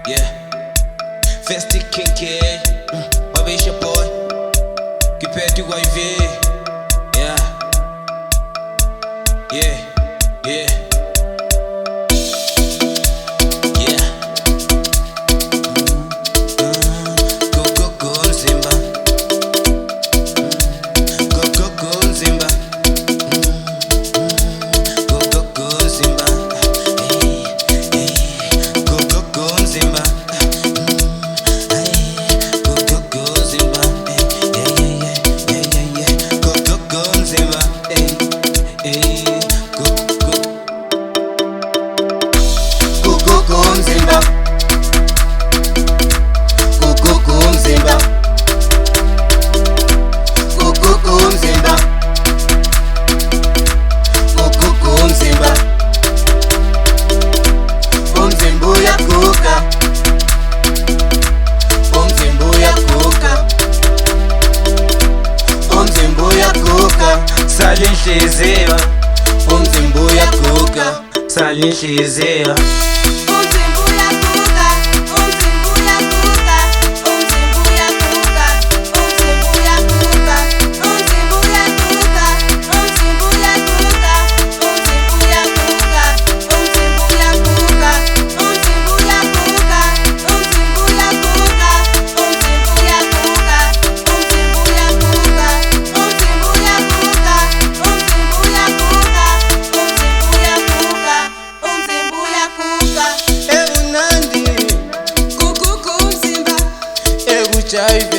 Yeah. Festi kinky. Obvious your boy. Compared to YV. Yeah. Yeah. Yeah. Yeah. Kuguguga umzimba. Kuguguga umzimba. Kuguguga umzimba. Kuguguga umzimba. Kuguguga umzimba. Kuguguga umzimba. Kuguguga umzimba. Kuguguga umzimba. Kuguguga umzimba. Kuguguga umzimba. Umzimba uyaguga. Umzimba uyaguga. Umzimba uyaguga. Sala inhliziyo. Umzimba uyaguga. Sala inhliziyo. Umzimba uyaguga, umzimba uyaguga, umzimba uyaguga, umzimba uyaguga, umzimba uyaguga, umzimba uyaguga, umzimba uyaguga, umzimba uyaguga, umzimba uyaguga, umzimba uyaguga, umzimba uyaguga, umzimba uyaguga, umzimba uyaguga, umzimba uyaguga, umzimba uyaguga. Ebunandi. Kuguguga umzimba. Ebuchaivi.